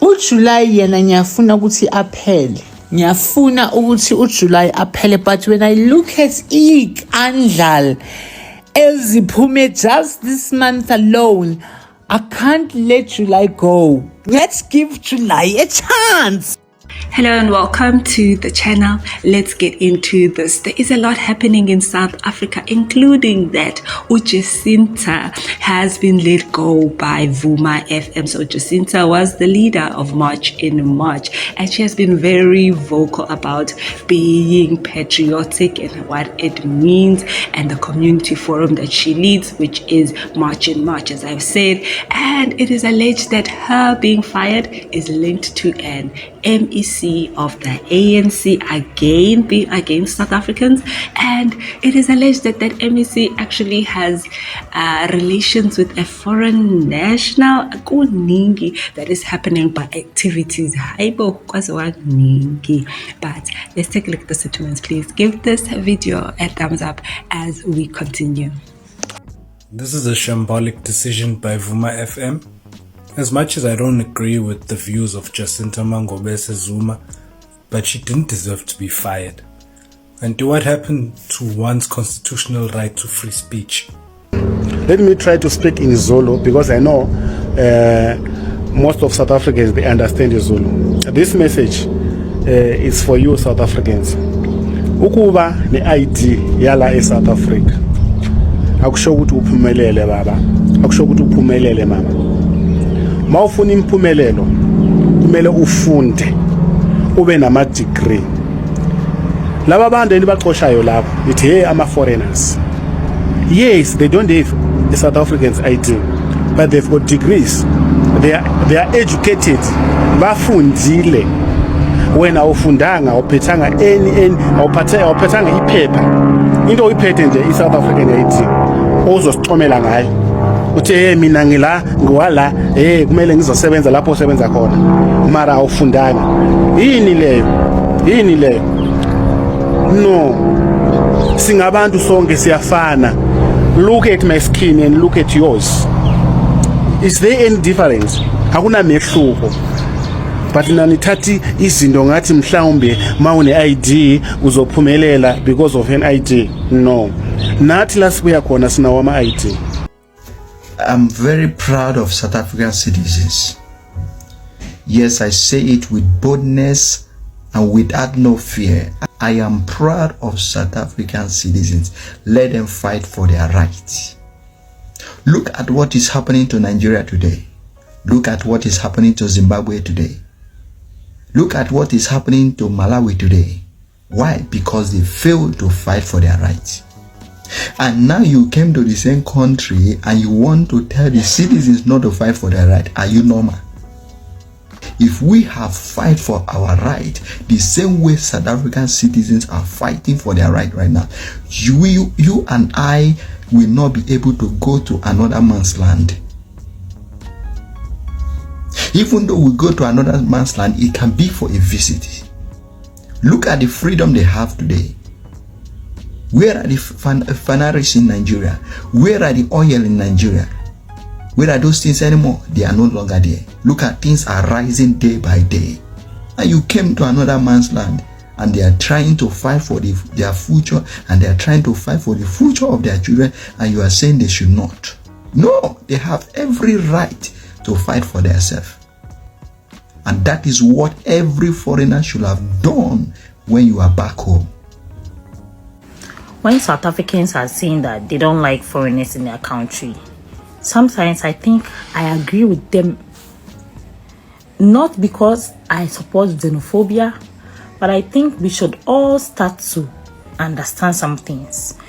uJuly yena ngiyafuna ukuthi aphele. Ngiyafuna ukuthi uJuly aphele, but when I look at Andlal eziphume just this month alone, I can't let July go. Let's give July a chance. Hello and welcome to the channel. Let's get into this. There is a lot happening in South Africa, including that Jecinta has been let go by Vuma FM. So Jecinta was the leader of March in March, and she has been very vocal about being patriotic and what it means, and the community forum that she leads, which is March in March, as I've said. And it is alleged that her being fired is linked to an MEC of the ANC again being against South Africans, and it is alleged that that MEC actually has relations with a foreign national. That is happening by activities. But let's take a look at the settlements. Please give this video a thumbs up as we continue. This is a shambolic decision by Vuma FM. As much as I don't agree with the views of Jecinta Ngobese Zuma, but she didn't deserve to be fired. And do what happened to one's constitutional right to free speech? Let me try to speak in Zulu, because I know most of South Africans, they understand Zulu. This message is for you South Africans. Ukuba ne ID yala e South Africa akusho ukuthi uphumelele baba, akusho ukuthi uphumelele mama. Mawufuna impumelelo kumele ufunde ube nama degree. Laba bantu enibaqoshayo lapho ithi hey ama foreigners, yes, they don't have a South African's ID, but they've got degrees. They are educated, bafundile. Wena awufundanga awuphethanga awuphethanga iphepha, into oyiphethe nje i South African ID ozosixomela ngayo. Uthi mina ngila ngiwala kumele ngizosebenza lapho usebenza khona, mara awufundanga. Yini leyo? No, singabantu sonke siyafana. Look at my skin and look at yours. Is there any difference? Hakuna mehluko. But nanithathi izinto ngathi mhlawumbe mawune ID uzophumelela because of an ID. No, nathi la sibuya khona sinawo ama ID. I'm very proud of South African citizens. Yes, I say it with boldness and without no fear. I am proud of South African citizens. Let them fight for their rights. Look at what is happening to Nigeria today. Look at what is happening to Zimbabwe today. Look at what is happening to Malawi today. Why? Because they failed to fight for their rights. And now you came to the same country and you want to tell the citizens not to fight for their right. Are you normal? If we have fight for our right the same way South African citizens are fighting for their right right now, you and I will not be able to go to another man's land. Even though we go to another man's land, it can be for a visit. Look at the freedom they have today. Where are the fanaries in Nigeria? Where are the oil in Nigeria? Where are those things anymore? They are no longer there. Look at things are rising day by day. And you came to another man's land and they are trying to fight for their future, and they are trying to fight for the future of their children, and you are saying they should not. No, they have every right to fight for themselves. And that is what every foreigner should have done when you are back home. When South Africans are saying that they don't like foreigners in their country, sometimes I think I agree with them. Not because I support xenophobia, but I think we should all start to understand some things.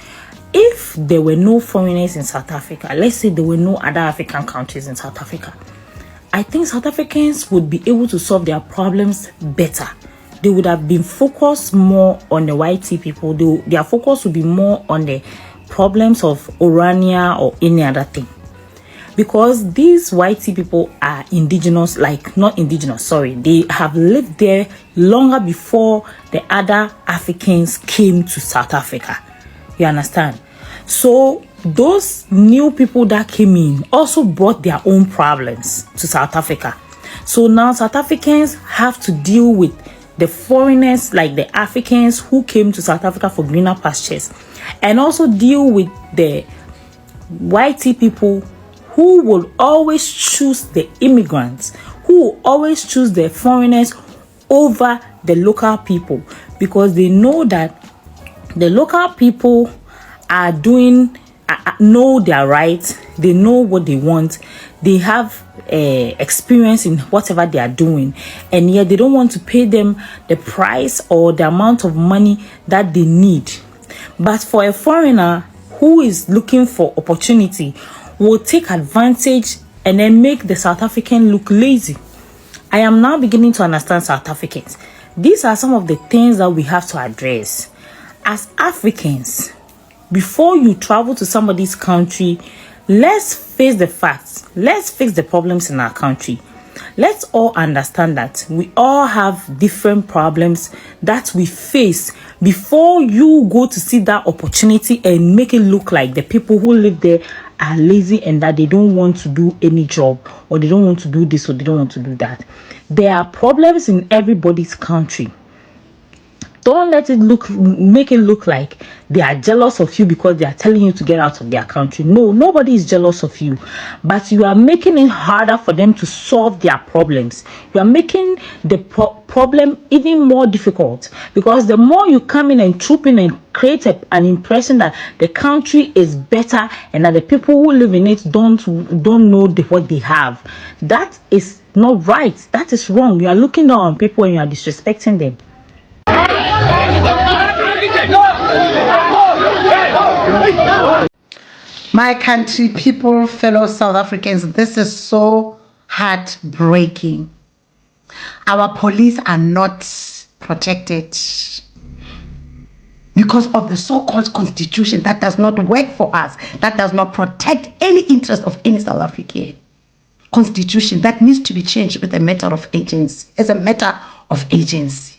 If there were no foreigners in South Africa, let's say there were no other African countries in South Africa, I think South Africans would be able to solve their problems better. They would have been focused more on the YT people. Their focus would be more on the problems of Orania or any other thing. Because these YT people are indigenous, not indigenous, sorry. They have lived there longer before the other Africans came to South Africa. You understand? So those new people that came in also brought their own problems to South Africa. So now South Africans have to deal with the foreigners, like the Africans who came to South Africa for greener pastures, and also deal with the whitey people who will always choose the immigrants, who will always choose the foreigners over the local people, because they know that the local people are know their rights, they know what they want, they have experience in whatever they are doing, and yet they don't want to pay them the price or the amount of money that they need. But for a foreigner who is looking for opportunity, will take advantage and then make the South African look lazy. I am now beginning to understand South Africans. These are some of the things that we have to address as Africans. Before you travel to somebody's country, let's face the facts. Let's fix the problems in our country. Let's all understand that we all have different problems that we face before you go to see that opportunity and make it look like the people who live there are lazy and that they don't want to do any job, or they don't want to do this, or they don't want to do that. There are problems in everybody's country. Don't make it look like they are jealous of you because they are telling you to get out of their country. No, nobody is jealous of you, but you are making it harder for them to solve their problems. You are making the problem even more difficult, because the more you come in and troop in and create an impression that the country is better and that the people who live in it don't know what they have, that is not right. That is wrong. You are looking down on people and you are disrespecting them. My country people, fellow South Africans, this is so heartbreaking. Our police are not protected because of the so-called constitution that does not work for us, that does not protect any interest of any South African. Constitution that needs to be changed with a matter of agency, as a matter of agency.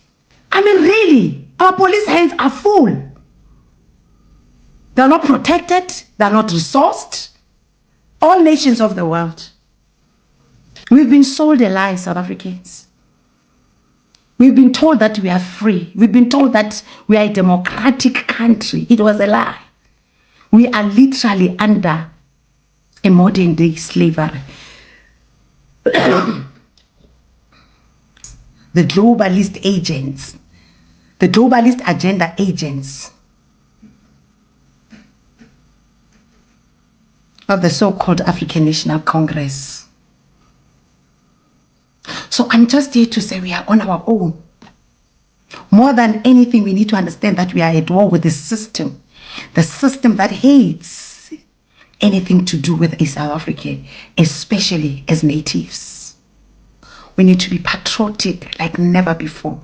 I mean, really, our police hands are full. They're not protected. They're not resourced. All nations of the world. We've been sold a lie, South Africans. We've been told that we are free. We've been told that we are a democratic country. It was a lie. We are literally under a modern day slavery. The globalist agents, the globalist agenda agents of the so-called African National Congress. So I'm just here to say we are on our own. More than anything, we need to understand that we are at war with the system that hates anything to do with a South African, especially as natives. We need to be patriotic like never before.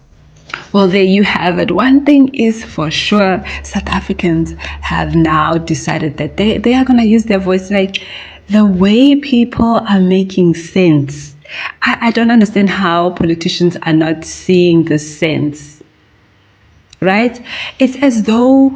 Well, there you have it. One thing is for sure, South Africans have now decided that they are going to use their voice. Like, the way people are making sense. I don't understand how politicians are not seeing the sense. Right? It's as though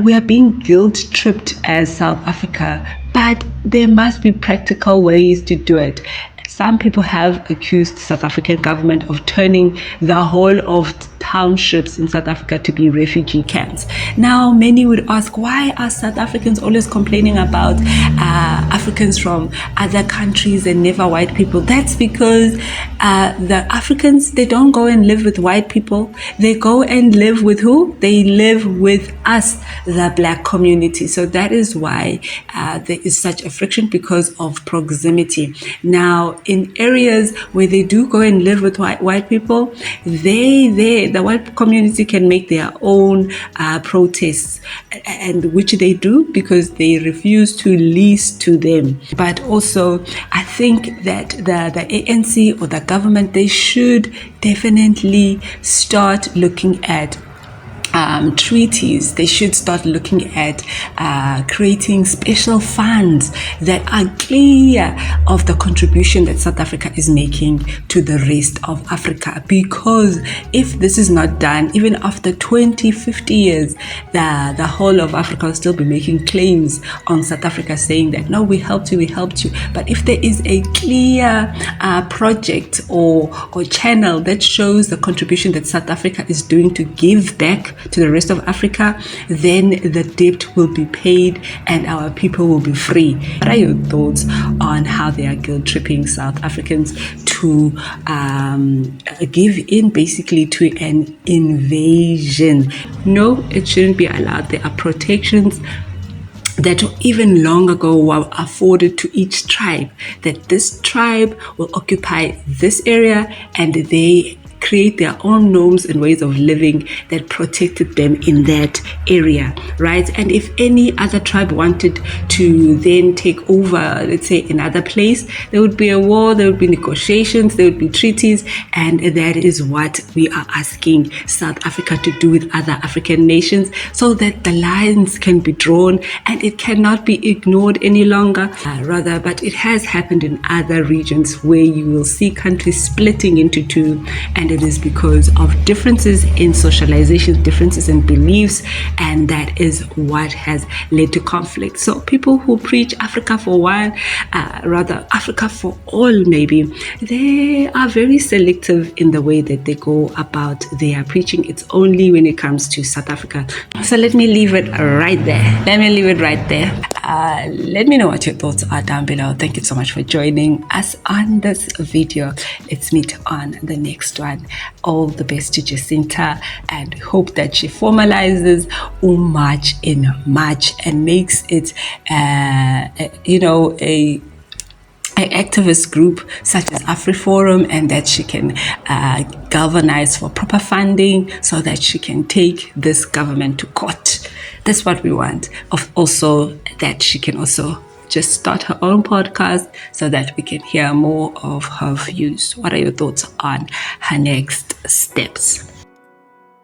we are being guilt-tripped as South Africa, but there must be practical ways to do it. Some people have accused South African government of turning the whole of townships in South Africa to be refugee camps. Now, many would ask, why are South Africans always complaining about Africans from other countries and never white people? That's because the Africans, they don't go and live with white people. They go and live with who? They live with us, the black community. So that is why there is such a friction, because of proximity. Now, in areas where they do go and live with white people, the white community can make their own protests, and which they do because they refuse to lease to them. But also, I think that the ANC or the government, they should definitely start looking at treaties. They should start looking at creating special funds that are clear of the contribution that South Africa is making to the rest of Africa. Because if this is not done, even after 20, 50 years, the whole of Africa will still be making claims on South Africa saying that, no, we helped you. But if there is a clear project or channel that shows the contribution that South Africa is doing to give back to the rest of Africa, then the debt will be paid and our people will be free. What are your thoughts on how they are guilt tripping South Africans to give in basically to an invasion? No, it shouldn't be allowed. There are protections that even long ago were afforded to each tribe, that this tribe will occupy this area and they create their own norms and ways of living that protected them in that area, right? And if any other tribe wanted to then take over, let's say, another place, there would be a war, there would be negotiations, there would be treaties, and that is what we are asking South Africa to do with other African nations, so that the lines can be drawn and it cannot be ignored any longer. But it has happened in other regions where you will see countries splitting into two, and it is because of differences in socialization, differences in beliefs, and that is what has led to conflict. So people who preach Africa for one, rather Africa for all maybe, they are very selective in the way that they go about their preaching. It's only when it comes to South Africa. So let me leave it right there. Let me know what your thoughts are down below. Thank you so much for joining us on this video. Let's meet on the next one. All the best to Jecinta, and hope that she formalizes March in March and makes it an activist group such as AfriForum, and that she can galvanize for proper funding so that she can take this government to court. That's what we want. Also, that she can also just start her own podcast so that we can hear more of her views. What are your thoughts on her next steps?